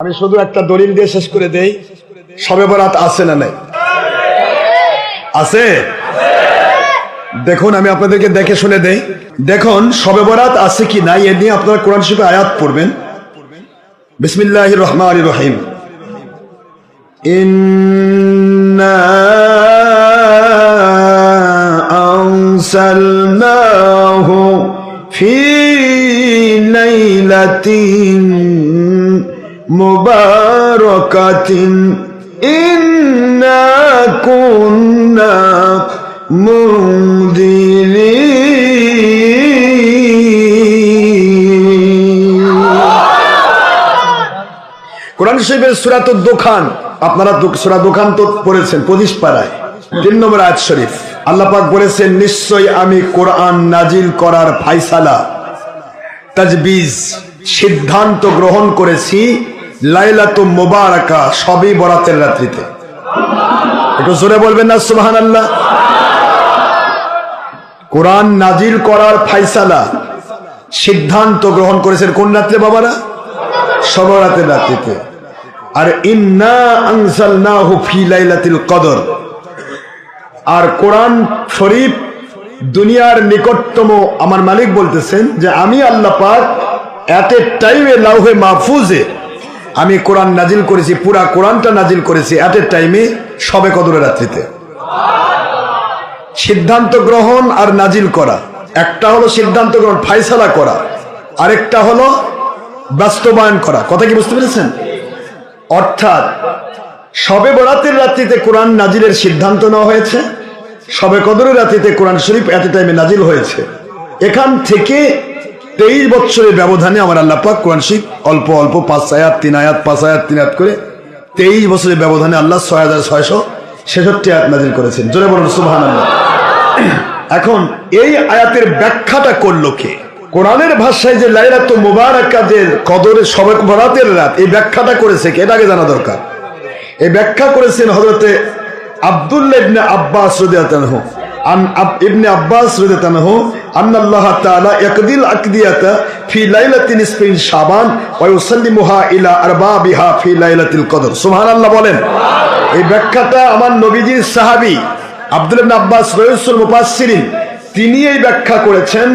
আমি শুধু একটা দলিল দিয়ে শেষ করে দেই, শবে বরাত আছে না নাই? আছে। দেখুন আমি আপনাদেরকে দেখে শুনে দেই, দেখুন শবে বরাত আছে কি নাই এ নিয়ে আপনারা কোরআন শরীফে আয়াত পড়বেন। বিসমিল্লাহির রহমানির রহিম। ইন্না আনসালনাহু ফি লাইলাতিন মুবারাকাতিন ইন্না কুন্না মুনদিরিন। কোরআন শরীফের সূরা দুখান, আপনারা সূরা দুখান তো পড়েছেন 25 পারায় 3 নম্বর আয়াত শরীফ। আল্লাহ পাক বলেছেন, নিশ্চয়ই আমি কোরআন নাজিল করার ফায়সালা তাজবিজ সিদ্ধান্ত গ্রহণ করেছি লাইলাতুল মুবারাকা শবে বরাতের রাত্রিতে। একটু জোরে বলবেন না সুবহানাল্লাহ। কোরআন নাজিল করার ফায়সালা সিদ্ধান্ত গ্রহণ করেছেন কোন রাত্রে বাবারা? শবে বরাতের রাত্রিতে। আর ইন্না আনজালনাহু ফি লাইলাতিল কদর, আর কোরআন শরীফ দুনিয়ার নিকটতম আমার মালিক বলতেছেন যে আমি আল্লাহ পাক এট এ টাইমে লাউহে মাহফুজে আমি কোরআন নাজিল করেছি, পুরা কোরআনটা নাজিল করেছি এট এ টাইমে শবে কদরের রাত্রিতে। সিদ্ধান্ত গ্রহণ আর নাজিল করা, একটা হলো সিদ্ধান্ত গ্রহণ ফায়সালা করা, আরেকটা হলো বাস্তবায়ন করা। কথা কি বুঝতে পেরেছেন? অর্থাৎ শবে বরাতের রাত্রিতে কোরআন নাজিলের সিদ্ধান্ত নেওয়া হয়েছে, শবে কদরের রাত্রিতে কোরআন শরীফ এট এ টাইমে নাজিল হয়েছে। এখান থেকে 23 বছরের ব্যবধানে আমার আল্লাহ পাক কোরআন শরীফ অল্প অল্প 5 আয়াত 3 আয়াত 5 আয়াত 3 আয়াত করে 23 বছরের ব্যবধানে আল্লাহ 6666 আয়াত নাজিল করেছেন। জোরে বলুন সুবহানাল্লাহ। এখন এই আয়াতের ব্যাখ্যাটা করলো কে? কোরআনের ভাষায় যে লাইলাতুল মুবারাকা যে কদরের শবে বরাতের রাত, এই ব্যাখ্যাটা করেছে কে? এটা আগে জানা দরকার। এই ব্যাখ্যা করেছেন হযরতে আব্দুল্লাহ ইবনে আব্বাস রাদিয়াল্লাহু আনহু। আন ইবনে আব্বাস রাদিয়াল্লাহু আনহু আল্লাহ তাআলা ইয়াকদিল আকদিয়াতা ফি লাইলাতিন নিসফিন শাবান ওয়া ইউসাল্লিমুহা ইলা আরবাবিহা ফি লাইলাতিল কদর। সুবহানাল্লাহ বলেন। এই ব্যাখ্যাটা আমার নবীজির সাহাবী আব্দুল্লাহ ইবনে আব্বাস রাইসুল মুফাসসিরিন তিনি এই ব্যাখ্যা করেছেন।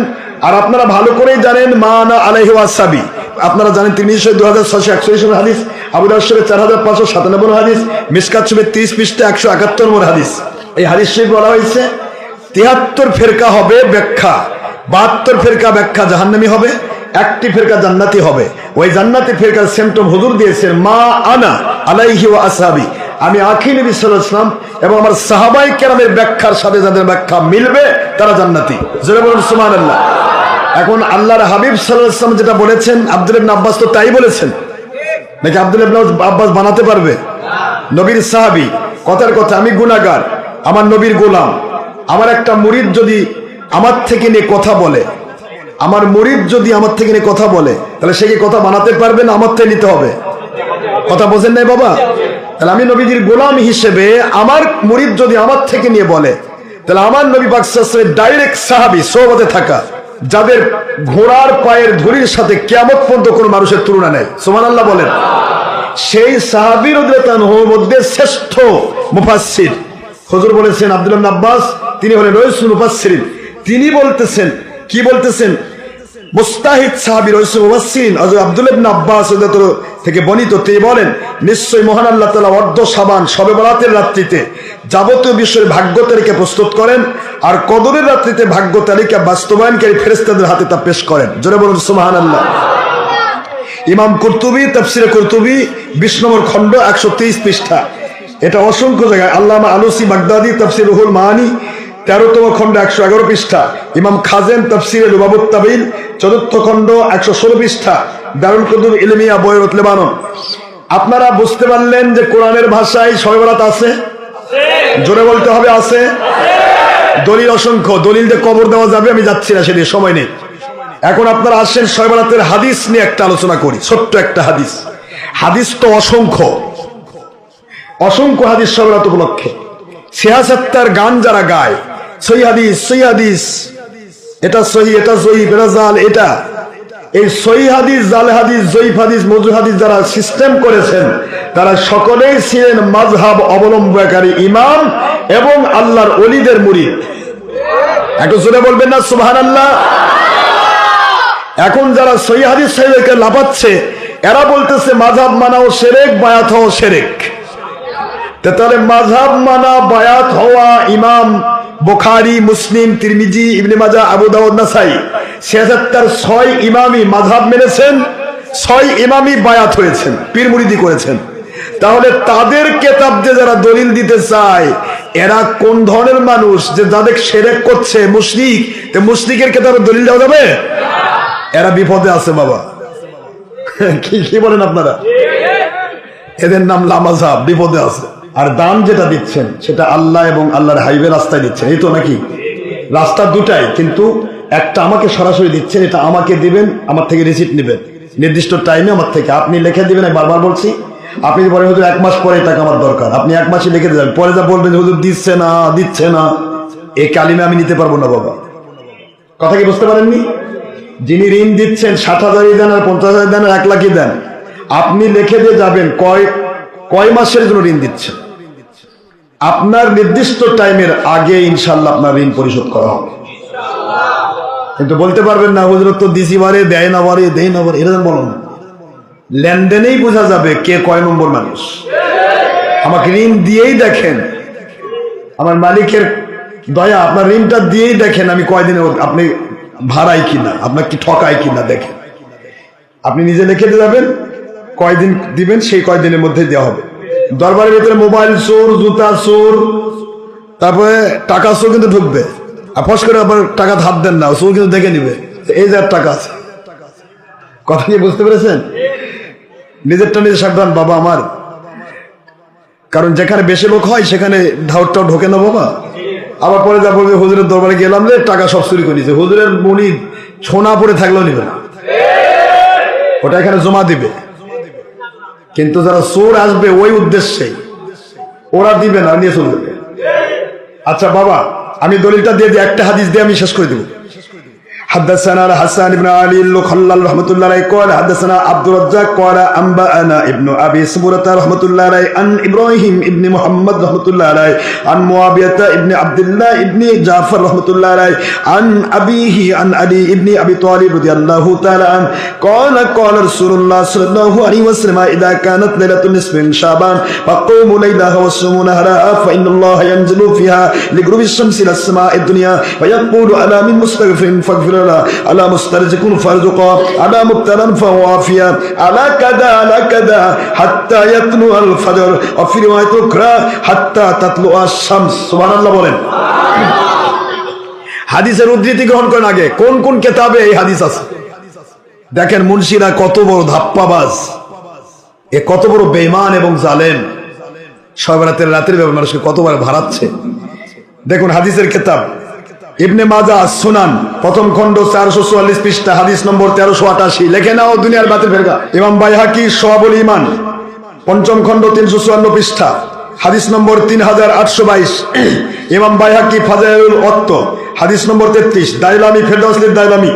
আর আপনারা ভালো করেই জানেন মানা আলাইহি ওয়াসাবি, আপনারা জানেন তিরমিজি শরীফ 2641 নম্বর হাদিস, আবু দাউদ শরীফ 4597 নম্বর হাদিস, মিশকাত শরীফ 30 পৃষ্ঠা 171 নম্বর হাদিস। এই হাদিস শরীফ বলা হয়েছে 73 ফেরকা হবে ব্যাখ্যা, 72 ফেরকা ব্যাখ্যা জাহান্নামী হবে, 1টি ফেরকা জান্নাতি হবে। ওই জান্নাতি ফেরকার সিম্পটম হুজুর দিয়েছেন মা আনা আলাইহি ওয়া আসহাবি, আমি আখি নবী সাল্লাল্লাহু আলাইহি ওয়াসাল্লাম এবং আমার সাহাবায়ে কেরামের ব্যাখ্যার সাথে যাদের ব্যাখ্যা মিলবে তারা জান্নাতি। জোরে বলুন সুবহানাল্লাহ। এখন আল্লাহর হাবিব সাল্লাল্লাহু আলাইহি ওয়াসাল্লাম যেটা বলেছেন, আব্দুল্লাহ ইবনে আব্বাস তো তাই বলেছেন নাকি? আব্দুল্লাহ ইবনে আব্বাস বানাতে পারবে? নবীর সাহাবী, কথার কথা আমি গুনাহগার, আমার নবীর গোলাম। আমার একটা মুরিদ যদি আমার থেকে নিয়ে কথা বলে, আমার মুরিদ যদি আমার থেকে নিয়ে কথা বলে, তাহলে সে কি কথা বানাতে পারবে না আমার থেকে নিতে হবে? কথা বোঝেন নাই বাবা? তাহলে আমি নবীজির গোলাম হিসেবে আমার মুরিদ যদি আমার থেকে নিয়ে বলে, তাহলে আমার নবী পাক সাল্লাল্লাহু আলাইহি ওয়াসাল্লাম ডাইরেক্ট সাহাবী সোহবতে থাকা, যাদের ঘোড়ার পায়ের ধুলির সাথে কিয়ামত পর্যন্ত কোনো মানুষের তুলনা নেই। সুবহানাল্লাহ বলেন। সেই সাহাবী রাদিয়াল্লাহু আনহুর মধ্যে শ্রেষ্ঠ মুফাসসির হুজুর বলেছেন আব্দুল্লাহ ইবনে আব্বাস, তিনি হলেন রাইসুল মুফাসসিরিন। তিনি বলতেছেন, কি বলতেছেন? মুস্তাহিদ সাহাবী রাইসুল মুফাসসিরিন হযরত আব্দুল্লাহ ইবনে আব্বাস রাদিয়াল্লাহু থেকে বর্ণিত, তিনি বলেন নিশ্চয়ই মহান আল্লাহ তাআলা অর্ধ শাবান শবে বরাতের রাত্রিতে যাবতীয় বিষয়ের ভাগ্য তালিকা প্রস্তুত করেন, আর কদরের রাত্রিতে ভাগ্য তালিকা বাস্তবায়নকারী ফেরেশতাদের হাতে তা পেশ করেন। জোরে বলুন সুবহানাল্লাহ। ইমাম কুরতুবী তাফসীরে কুরতুবী 20 নম্বর খণ্ড 123 পৃষ্ঠা, এটা অসংখ্য জায়গায়। আল্লামা আলুসি বাগদাদি তাফসীর রুহুল মাআনি 13তম খণ্ড 111 পৃষ্ঠা, ইমাম খাজেন তাফসীরে লুবাবুত তাবিল 4th খণ্ড 116 পৃষ্ঠা, দারুল কুতুব ইলমিয়া বৈরুত লেবানন। আপনারা বুঝতে পারলেন যে কোরআনের ভাষায় শবে বরাত আছে? জোরে বলতে হবে আছে। দলিল অসংখ্য, দলিল দিয়ে কবর দেওয়া যাবে, আমি যাচ্ছি না, সেদিকে সময় নেই। এখন আপনারা আসেন শবে বরাতের হাদিস নিয়ে একটা আলোচনা করি, ছোট্ট একটা হাদিস। হাদিস তো অসংখ্য অসংখ্য হাদিস শবে বরাত উপলক্ষে। সিয়াসাত্তার গান যারা গায়, সহি হাদিস, এটা সহি, এটা সহি, এটা জাল, এই সহিহ হাদিস, জাল হাদিস, জয়ীফ হাদিস, মওযূ হাদিস যারা সিস্টেম করেছেন তারা সকলেই ছিলেন মাযহাব অবলম্বনকারী ইমাম এবং আল্লাহর ওলিদের মুরিদ। একটু জোরে বলবেন না সুবহানাল্লাহ। এখন যারা সহিহ হাদিস সাহেবকে লাফাচ্ছে এরা বলতেছে মাযহাব মানাও শিরক, বায়াত হওয়া শিরক। তাহলে মাযহাব মানা, বায়াত হওয়া, ইমাম বুখারী, মুসলিম, তিরমিজি, ইবনে মাজাহ, আবু দাউদ, নাসাই 76 ইমামই মাযহাব মেনেছেন, 6 ইমামই বায়াত হয়েছেন, পীর মুরিদি করেছেন। তাহলে তাদের কিতাব যে যারা দলিল দিতে চায় এরা কোন ধরনের মানুষ যে যাদের শিরক করছে, মুশরিক, তে মুশরিকের কিতাবে দলিল দেওয়া যাবে? এরা বিপদে আছে বাবা। কি বলেন আপনারা? এদের নাম লামাযহাব, বিপদে আছে। আর দান যেটা দিচ্ছেন সেটা আল্লাহ এবং আল্লাহর হাবিবের রাস্তায় দিচ্ছেন, এই তো নাকি? রাস্তা দুটাই, কিন্তু একটা আমাকে সরাসরি দিচ্ছেন, এটা আমাকে দিবেন, আমার থেকে রিসিপ্ট নেবেন নির্দিষ্ট টাইমে আমার থেকে, আপনি লিখে দিবেন। আমি বারবার বলছি, আপনি বলেন হুজুর 1 মাস পরে টাকা আমার দরকার, আপনি 1 মাসে লিখে দেবেন, পরে যা বলবেন হুজুর দিচ্ছে না দিচ্ছে না, এই কালিমে আমি নিতে পারবো না বাবা। কথা কি বুঝতে পারেননি? যিনি ঋণ দিচ্ছেন 60,000 দেন আর 50,000 দেন আর 1 লাখই দেন, আপনি লিখে দিয়ে যাবেন কয় মাসের জন্য ঋণ দিচ্ছেন। আপনার নির্দিষ্ট টাইমের আগে ইনশাআল্লাহ আপনার ঋণ পরিশোধ করা হবে। কিন্তু বলতে পারবেন না হুজুর তো দিছি বারে, দেয় না বারে, দেয় না বারে, এরকম বলো না। লেনদেনেই বোঝা যাবে কে কয় নম্বর মানুষ। আমাকে ঋণ দিয়েই দেখেন, আমার মালিকের দয়া, আপনার ঋণটা দিয়েই দেখেন আমি কয়দিনে আপনি ভাড়াই কিনা, আপনার কি ঠকাই কিনা দেখেন। আপনি নিজে লিখে দিয়ে যাবেন, কয়দিন দিবেন সেই কয়দিনের মধ্যে দেওয়া হবে। দরবারের ভিতরে মোবাইল চোর, জুতা চোর, তারপরে টাকা চোর কিন্তু ঢুকবে, আর ফস করে আবার টাকা ধার দেন না, চোর কিন্তু দেখে নিবে এই যার টাকা আছে। কথা কি বুঝতে পেরেছেন? নিজেরটা নিজে সাবধান বাবা আমার, কারণ যেখানে বেশি লোক হয় সেখানে ধাউরটাও ঢোকে না বাবা। আবার পরে যা বলবে হুজুরের দরবারে গেলাম রে, টাকা সব চুরি করে নিয়েছে, হুজুরের মনি সোনা পরে থাকলেও নিবে না, ওটা এখানে জমা দিবে। কিন্তু যারা চোর আসবে ওই উদ্দেশ্যে, ওরা দিবে না, নিয়ে চলে যাবে। আচ্ছা বাবা, আমি দলিলটা দিয়ে দিই, একটা হাদিস দিয়ে আমি শেষ করে দেব। حدثنا الحسن بن علي الخلال رحمة الله عليه قال حدثنا عبد الرزاق قال أنبأنا ابن أبي سمرة رحمة الله عليه عن إبراهيم ابن محمد رحمة الله عليه عن معاوية ابن عبد الله ابن جعفر رحمة الله عليه عن أبيه عن علي ابن أبي طالب رضي الله تعالى عنه قال قال رسول الله صلى الله عليه وسلم إذا كانت ليلة النصف من شعبان فقوموا ليلها وصوموا نهارها فإن الله ينزل فيها لغروب الشمس إلى السماء الدنيا فيقول ألا من مستغفر فاغفر على مسترزق فارزقا على مبتلا فوافيا على كذا حتى يطلع الفجر وفي رواية أخرى حتى تطلع الشمس سبحان الله বলেন। হাদিসের উদ্ধৃতি গ্রহণ করার আগে কোন কোন কিতাবে এই হাদিস আছে দেখেন। মুন্সিরা কত বড় ধাপ্পাবাজ, এ কত বড় বেঈমান এবং জালেম, সব রাতের ব্যাপারে মানুষকে কতবার ভাড়াচ্ছে। দেখুন হাদিসের কিতাব ইবনে মাজাহ সুনান প্রথম খণ্ড 444 পৃষ্ঠা, হাদিস নম্বর 1388, লেখে নাও দুনিয়ার বাতিল ফেরকা। ইমাম বাইহাকি শুআবুল ঈমান পঞ্চম খণ্ড 354 পৃষ্ঠা, হাদিস নম্বর 3822। ইমাম বাইহাকি ফাজাইলুল ওয়াক্ত হাদিস নম্বর 33। দাইলামি ফেরদাউসলির দাইলামি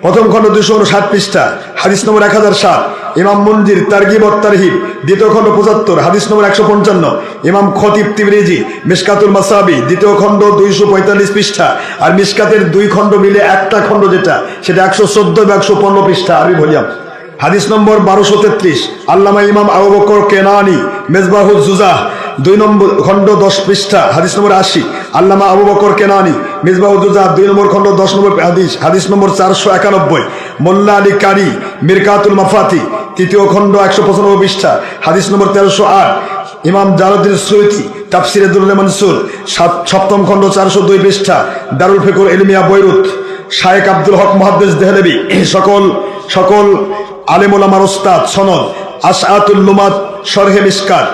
প্রথম খণ্ড 259 পৃষ্ঠা, হাদিস নম্বর 1007। ইমাম মুনজির তারগিব ওয়াত তারহিব দ্বিতীয় খণ্ড 75, হাদিস নম্বর 155। ইমাম খতিব তিবরিজি মিশকাতুল মাসাবি দ্বিতীয় খণ্ড 245 পৃষ্ঠা, আর মিশকাতের 2 খণ্ড মিলে একটা খণ্ড যেটা সেটা 114 এবং 115 পৃষ্ঠা আরবি ভলিউম। হাদিস নম্বর 1233। আল্লামা ইমাম আবু বকর কেনানি মেজবাহুজ জুজাহ 2 নম্বর খণ্ড 10 পৃষ্ঠা, হাদিস নম্বর 80। আল্লামা আবু বকর কেনানি মিজবাহুজ জুজাহ 2 নম্বর খণ্ড 10 নম্বর হাদিস, হাদিস নম্বর 491। মোল্লা আলী কারি মিরকাতুল মাফাতি তৃতীয় খণ্ড 195 পৃষ্ঠা, হাদিস নম্বর 1308। ইমাম জালালউদ্দিন সুয়ুতি তাফসিরে দুরুল মানসুর সপ্তম খণ্ড 402 পৃষ্ঠা, দারুল ফিকুর ইলমিয়া বৈরুত শায়েখ আব্দুল হক মুহাদ্দিস দেহলভী সকল আলেম ওলামার ওস্তাদ সনদ আশআতুল লুমাত শরহে মিশকাত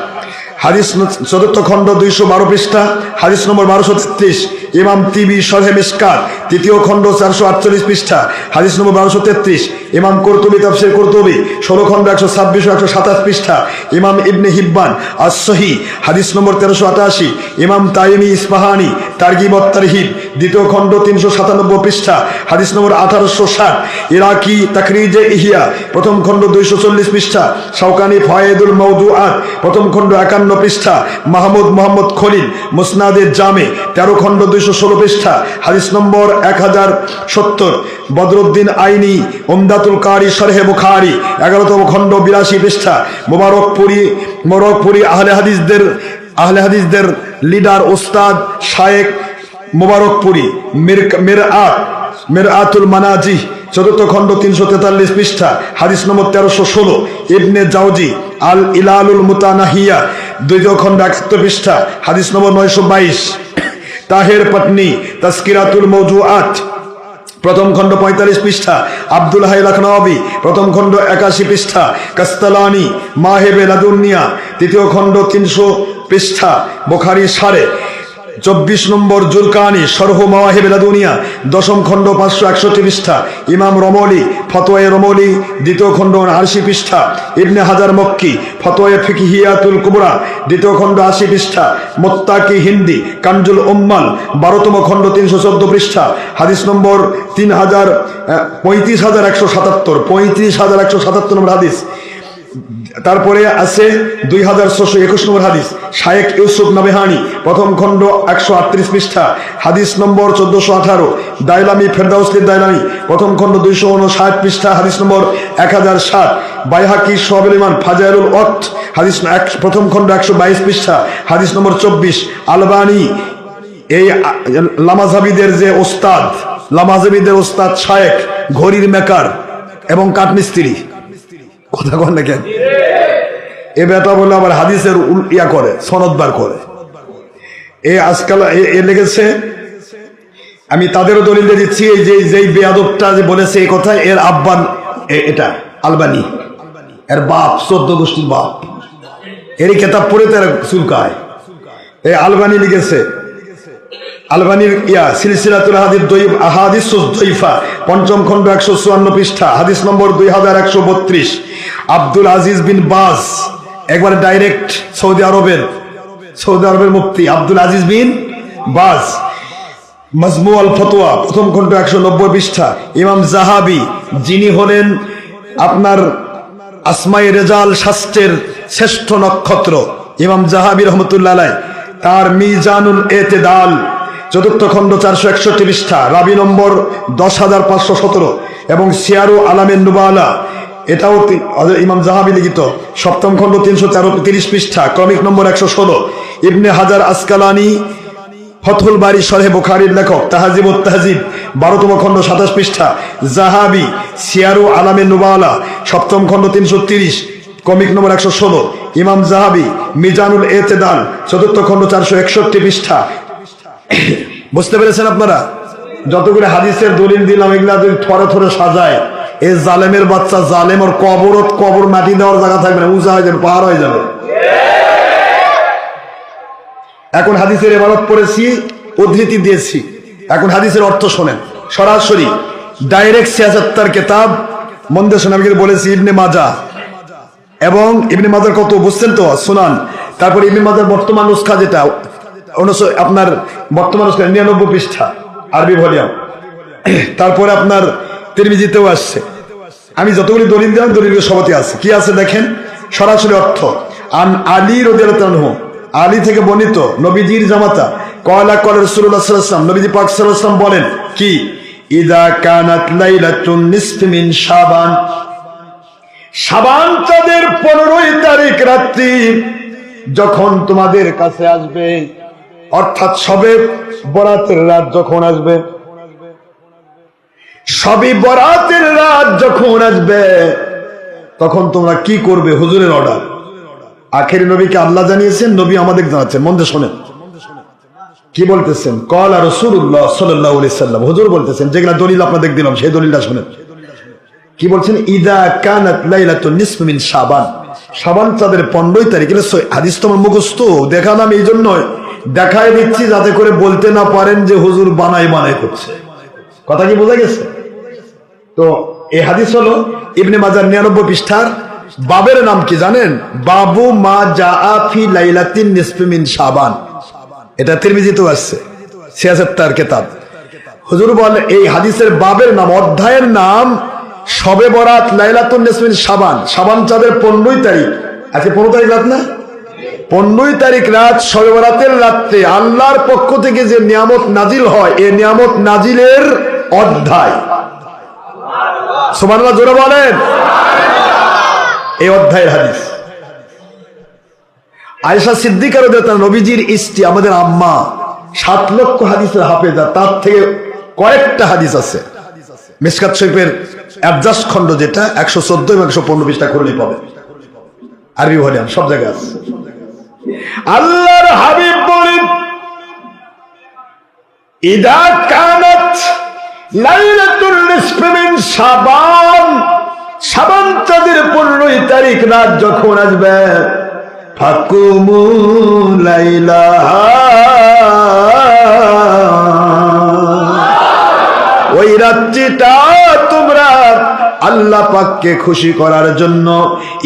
হাদিস চতুর্থ খণ্ড 212 পৃষ্ঠা, হাদিস নম্বর 1233। ইমাম তিবি শরহে মিশকাত তৃতীয় খণ্ড 448 পৃষ্ঠা, হাদিস নম্বর 1233। ইমাম কুরতুবী তাফসীর কুরতুবী 16 খণ্ড 126 ও 127 পৃষ্ঠা। ইমাম ইবনে হিব্বান আস-সহিহ হাদিস নম্বর 1388। ইমাম তাইমি ইসফাহানি তারগিব ওয়াত তারহিব, দ্বিতীয় খণ্ড 397 পৃষ্ঠা, হাদিস নম্বর 1860। ইরাকি তাকরিজে ইহিয়া, প্রথম খণ্ড 240 পৃষ্ঠা, শাওকানি ফায়েদুল মাওদুআত, প্রথম খণ্ড 51 পৃষ্ঠা, মাহমুদ মোহাম্মদ খলিল মুসনাদে জামে, 13 খণ্ড 216 পৃষ্ঠা, হাদিস নম্বর 1070। বদরুদ্দিন আইনি উমদাতুল কারি শরহে বুখারী, 11তম খণ্ড 82 পৃষ্ঠা। মোবারকপুরি আহলে হাদিসদের লিডার উস্তাদ শায়েখ মোবারকপুরি, মিরআতুল মানাজিহ, 4th খণ্ড 343 পৃষ্ঠা, হাদিস নম্বর 1316। ইবনে জাওজি আল ইলালুল মুতানাহিয়া, 2য় খণ্ড 71 পৃষ্ঠা, হাদিস নম্বর 922। তাহের পাটনি তাজকিরাতুল মাওজুআত, প্রথম খণ্ড 45 পৃষ্ঠা, আব্দুল হাই লখনবী, প্রথম খণ্ড 81 পৃষ্ঠা, কাস্তালানি মাহেবে লাদুনিয়া, 3য় খণ্ড 300 পৃষ্ঠা, বুখারী সারে, 24 নম্বর জুলকানি শরহ মাওয়াহিব লাদুনিয়া, 10ম খণ্ড 561 পৃষ্ঠা, ইমাম রমলি ফতোয়া রমলি, 2য় খণ্ড 80 পৃষ্ঠা, ইবনে হাজার মক্কি ফতোয়া ফিকহিয়াতুল কুবরা, 2য় খণ্ড 80 পৃষ্ঠা, মুত্তাকি হিন্দি কানজুল উম্মাল, 12তম খণ্ড 314 পৃষ্ঠা, হাদিস নম্বর 35177 নম্বর হাদিস। তারপরে আছে 2621 নম্বর হাদিস, শায়েখ ইউসুফ নবেহানি, প্রথম খণ্ড 138 পৃষ্ঠা, হাদিস নম্বর 1418। দাইলামি ফেরদাউসলি দাইলামি, প্রথম খণ্ড 259 পৃষ্ঠা, হাদিস নম্বর 1007। বাইহাকি শুআবুল ঈমান ফাজাইলুল ওয়াক্ত, হাদিস প্রথম খণ্ড 122 পৃষ্ঠা, হাদিস নম্বর 24। আলবানী, এই লামাজাবিদের যে ওস্তাদ, শায়েখ, ঘড়ির মেকার এবং কাঠমিস্ত্রি, কথা কন না কেন? এ বেটা বলে আবার হাদিসের ইয়া করে, সনদ বার করে। এ আজকাল এ লেগেছে, আমি তাদেরও দলিল দিচ্ছি। এই যে বেয়াদবটা যে বলেছে এই কথা, এর আব্বান এটা আলবানি, এর বাপ 14 গোষ্ঠীর বাপ। এরই কেতাব পড়ে তার চুলকায়। এই আলবানি লিখেছে, আলবানির সিলসিলাতুল আহাদিসুস দাইফা, 5ম খণ্ড 154 পৃষ্ঠা, হাদিস নম্বর 2132। আব্দুল আজিজ বিন বাজ, একবার ডাইরেক্ট সৌদি আরবের মুফতি আব্দুল আজিজ বিন বাজ, মাজমু আল ফতোয়া, প্রথম খণ্ড 190 পৃষ্ঠা। ইমাম জাহাবি, যিনি হলেন আপনার আসমাই রেজাল শাস্ত্রের শ্রেষ্ঠ নক্ষত্র, ইমাম জাহাবি রহমতুল্লাহ আলাইহ, তার মিজানুল এতেদাল, 4th খণ্ড 461 পৃষ্ঠা, রাবি নম্বর 10517, এবং সিয়ারু আলামেন নুবালা, এটাও ইমাম জাহাবি লিখিত, 7ম খণ্ড 330 পৃষ্ঠা, ক্রমিক নম্বর 116। ইবনে হাজার আসকালানি ফতহুল বারী শরহে বুখারীর লেখক, তাহজিবুত তাহজিব, 12তম খণ্ড 27 পৃষ্ঠা। জাহাবি সিয়ারু আলামেন নুবালা, 7ম খণ্ড 330, ক্রমিক নম্বর 116। ইমাম জাহাবি মিজানুল এতেদাল, 4th খণ্ড 461 পৃষ্ঠা। বুঝতে পেরেছেন আপনারা? যতগুলো হাদিসের দলিল দিলাম, এগুলা যদি থরে থরে সাজায়, এই জালেমের বাচ্চা জালেম, ওর কবর মাটি দেওয়ার জায়গা থাকবে না, উঁচা হয়ে যাবে, পাহাড় হয়ে যাবে। এখন হাদিসের ইবারত পড়েছি, উদ্ধৃতি দিয়েছি, এখন হাদিসের অর্থ শোনেন সরাসরি, ডাইরেক্ট 76 কেতাব মন্দে শোনেন। আমি বলেছি ইবনে মাজা, এবং ইবনে মাজার কত বুঝছেন তো, সুনান। তারপর ইবনে মাজার বর্তমান নুসখা, যেটা আপনার বর্তমান নুসখা 99 পৃষ্ঠা আরবি ভলিউম। তারপরে আপনার তিরমিজিতেও আসছে। আমি যতগুলি দলিল দিলাম, দলিলের সবতে আছে। কি আছে দেখেন, সরাসরি অর্থ। আন আলী রাদিয়াল্লাহু আনহু, আলী থেকে বর্ণিত, নবীজির জামাতা, কয়লা কল রাসূলুল্লাহ সাল্লাল্লাহু আলাইহি ওয়াসাল্লাম, নবীজি পাক সাল্লাল্লাহু আলাইহি ওয়াসাল্লাম বলেন কি, ইদা কানাত লাইলাতুন নিসফি মিন শাবান, শাবান চাঁদের 15 তারিখ রাত্রি যখন তোমাদের কাছে আসবে, অর্থাৎ সবে বরাতের রাত যখন আসবে, সবে বরাতের রাত যখন আসবে, তখন তোমরা কি করবে? হুজুরের অর্ডার। আখেরি নবীকে আল্লাহ জানিয়েছেন, নবী আমাদের জানাচ্ছেন। মন দিয়ে শোনেন কি বলতেছেন। ক্বালা রাসূলুল্লাহ সাল্লাল্লাহু আলাইহি ওয়াসাল্লাম, হুজুর বলতেছেন, যেগুলা দলিল আপনাদের দিলাম সেই দলিলটা শোনেন। কি বলছেন? ইদা কানাত লাইলাতুন নিসফি মিন শাবান, শাবান চাঁদের 15 তারিখ। হাদিস তোমার মুখস্থ দেখালাম এই জন্য দেখায় দিচ্ছি, যাতে করে বলতে না পারেন যে হুজুর বানাই করছে। কথা কি বোঝা গেছে? তো এই হাদিস হলো ইবনে মাজার 99 পৃষ্ঠার। বাবের নাম কি জানেন? বাবু মা জাআ ফি লাইলাতিন নিসফি মিন শাবান। এটা তিরমিজিতেও আসছে। 76 কিতাব। হুজুর বলেন এই হাদিসের বাবের নাম, অধ্যায়ের নাম শবে বরাত লাইলাতুন নিসফিন শাবান। শাবান চাঁদের 15 তারিখ, আজকে 15 তারিখ রাত না? 15 তারিখ রাত শবে বরাতের রাতে আল্লাহর পক্ষ থেকে যে নিয়ামত নাজিল হয়, এই নিয়ামত নাজিলের অধ্যায়। সুবহানাল্লাহ, জোরে বলেন। এই অধ্যায়ের হাদিস আয়েশা সিদ্দিকা রাদিয়াল্লাহু আনহা, নবীজির স্ত্রী, আমাদের আম্মা, 7 লক্ষ হাদিসের হাফেজা। তার থেকে কয়েকটা হাদিস আছে মিশকাত শরীফের অ্যাডজাস্ট খণ্ড, যেটা 114 এবং 115 পৃষ্ঠা খুললেই পাবে, আরবি ভলিউম সব জায়গায় আছে। আল্লাহর হাবিব বলেন, ইদা কানাত লাইলাতুল নিসফি মিন শাবান, শাবান চাঁদের 15 তারিখ রাত যখন আসবে, ফাকুমু লাইলাহা, ওই রাত্রিটা তোমরা আল্লাহ পাককে খুশি করার জন্য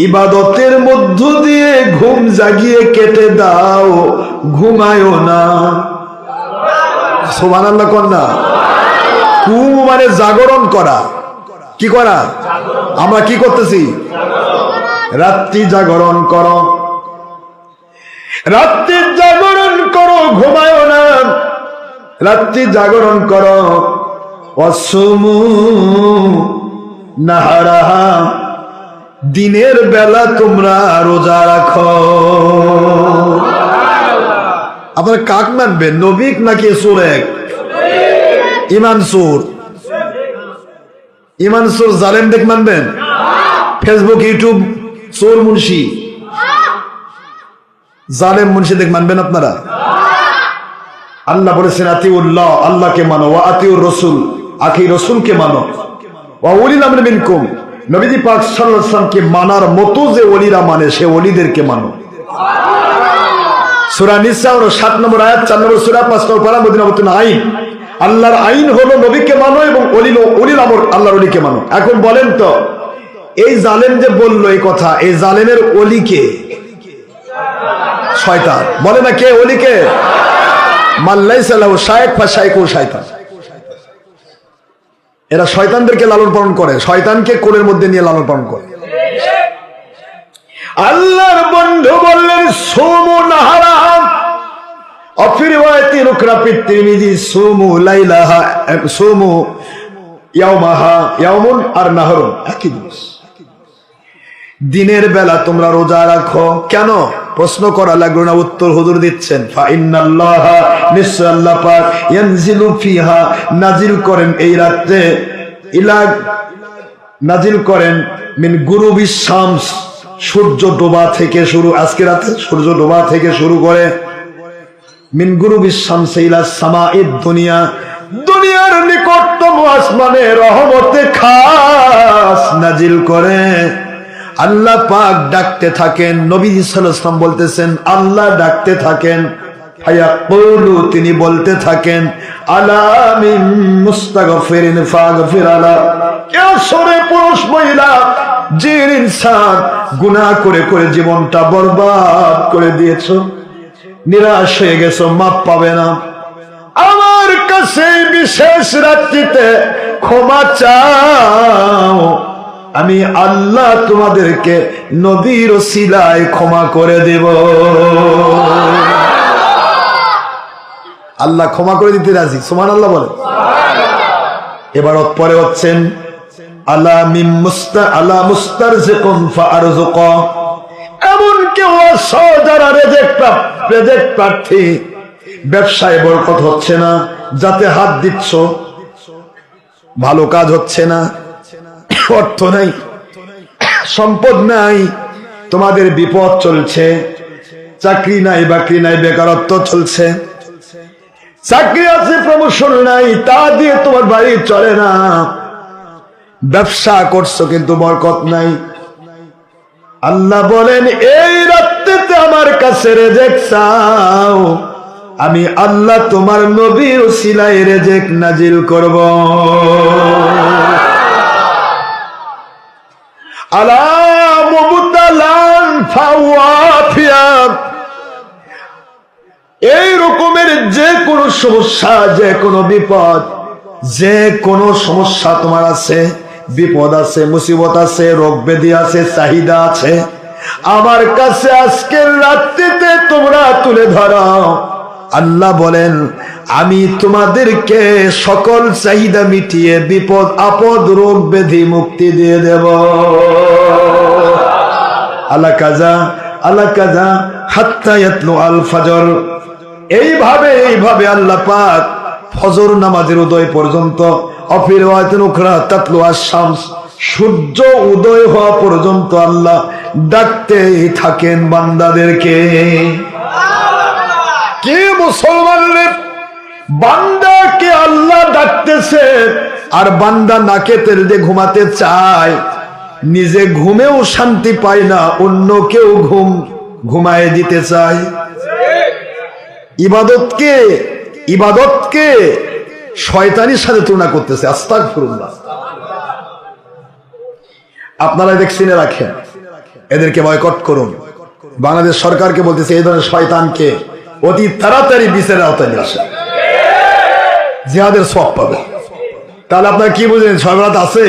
ইবাদতের মধ্য দিয়ে ঘুম জাগিয়ে কেটে দাও, ঘুমায়ো না। সুবহানাল্লাহ কন্যা। ঘুম মানে জাগরণ করা। কি করা? আমরা কি করতেছি? রাত্রি জাগরণ করো, রাত্রি জাগরণ করো, ঘুমায়ো না, রাত্রি জাগরণ করো। ওয়াসুমু নাহারাহা, দিনের বেলা তোমরা রোজা রাখো। আপনারা কাক মানবেন, নবিক নাকি সুরেক? ইমান সুর, ইমান সুর জালেম দেখ মানবেন? ফেসবুক ইউটিউব চোর মুন্সি জালেম মুন্সি দেখ মানবেন আপনারা? আল্লাহ বলেছেন আতিউল্লাহ, আল্লাহকে মানো, ওয়া আতিউর রাসূল, আখি রাসূলকে মানো, ওয়া উলিল আমরি মিনকুম, নবীজি পাক সাল্লাল্লাহু আলাইহি ওয়াসাল্লামকে মানার মতো যে ওলিরা মানে, সে ওলিদেরকে মানো। সূরা নিসা 7 নম্বর আয়াত, 4 নম্বর সূরা, 5 নম্বর পারা, মদিনাতুল আইন। আল্লাহর আইন হলো নবীকে মানো এবং ওলিল আমর আল্লাহর ওলিকে মানো। এখন বলেন তো, এই জালেম যে বললো এই কথা, এই জালেমের ওলিকে? শয়তান। বলে না কে ওলিকে? মাল্লাইসা লাহু শাইখ ফাশাইকু শাইতান। এরা শয়তানদেরকে লালন পালন করে, শয়তানকে কোলের মধ্যে নিয়ে লালন পালন করে। আল্লাহর বন্ধু বললেন সুমু নাহারাহা, অফি রিওয়ায়াতি উখরা ফি তিরমিজি সুমু লাইলাহা, সুমু ইয়াউমাহা, ইয়াউমুন আর নাহরুন একই জিনিস। দিনের বেলা তোমরা রোজা রাখো। কেন? প্রশ্ন করা লাগলো না, উত্তর হুজুর দিচ্ছেন। ফা ইন্নাল্লাহা, নিশ্চয় আল্লাহ পাক, ইয়ানজিলু ফিহা, নাজিল করেন এই রাতে, ইলা, নাজিল করেন মিন গুরুবিশ শামস, সূর্য ডোবা থেকে শুরু, আজকে রাতে সূর্য ডোবা থেকে শুরু করে, মিন গুরুবিশ শামস ইলা সামাইদ দুনিয়া, দুনিয়ার নিকটতম আসমানে রহমতে খাস নাজিল করে। আল্লাহ পাক ডাকতে থাকেন, নবী সাল্লাল্লাহু আলাইহি ওয়াসাল্লাম বলতেছেন আল্লাহ ডাকতে থাকেন, ফায়াকুলু, তিনি বলতে থাকেন, আলা মিন মুস্তাগফিরিন ফাগফির আলা, কেউ সরে, পুরুষ মহিলা, জিন ইনসান, গুনাহ করে করে জীবনটা বরবাদ করে দিয়েছো, নিরাশ হয়ে গেছো, মাপ পাবে না, আমার কাছে বিশেষ রাত্রিতে ক্ষমা চাও, আমি আল্লাহ তোমাদেরকে নবীর ওসিলায় ক্ষমা করে দেব। আল্লাহ ক্ষমা করে দিতে রাজি, সুবহানাল্লাহ বলে। এবার পরে হচ্ছেন আলা মিম মুস্তা, আলা মুস্তারজিকুম ফারযুক, এমন কেউ আছে যারা রিজিক প্রার্থী, ব্যবসায় বরকত হচ্ছে না, যাতে হাত দিচ্ছ, ভালো কাজ হচ্ছে না, অর্থ নাই, সম্পদ নাই, তোমাদের বিপদ চলছে, চাকরি নাই, বাকরি নাই, বেকারত্ব চলছে, চাকরি আছে, প্রমোশন নাই, তা দিয়ে তোমার বাড়ি চলে না, ব্যবসা করছো কিন্তু বরকত নাই। আল্লাহ বলেন এই রাত্রিতে আমার কাছে রিজিক চাও, আমি আল্লাহ তোমার নবীর ওসিলায় রিজিক নাজিল করব। আলা মুবতালান ফাওয়াফিয়া, এই রকমের যে কোনো সমস্যা, যে কোনো বিপদ, যে কোনো সমস্যা তোমার আছে, বিপদ আছে, মুসিবত আছে, রোগ ব্যাধি আছে, চাহিদা আছে, আমার কাছে আজকের রাত্রিতে তোমরা তুলে ধরো। আল্লাহ বলেন আমি তোমাদেরকে সকল চাহিদা মিটিয়ে বিপদ আপদ রোগ ব্যাধি মুক্তি দিয়ে দেব। আলা কাজা আলা কাজা হাত্তা ইয়াতলু আল ফজর। এইভাবে আল্লাহ পাক ফজর নামাজের উদয় পর্যন্ত, অফির ওয়াতিন উখরা তাতলু আশ-শামস, সূর্য উদয় হওয়া পর্যন্ত আল্লাহ ডাকতেই থাকেন বান্দাদেরকে। কে মুসলমানের বান্দাকে আল্লাহ ডাকতেছে, আর বান্দা নাকে তেল দিয়ে ঘুমাতে চায়, নিজে ঘুমেও শান্তি পায় না, অন্য কেউ ঘুমায় দিতে চায়। ইবাদতকে শয়তানির সাথে তুলনা করতেছে। আস্তাগফিরুল্লাহ। আপনারা দেখছিনে রাখেন, এদেরকে বয়কট করুন। বাংলাদেশ সরকারকে বলতেছে এই ধরনের শয়তানকে অতি তাড়াতাড়ি বিচারের আওতায় নিয়ে আসে, জিহাদের সওয়াব পাবে। তাহলে আপনারা কি বুঝলেন? সরকার আছে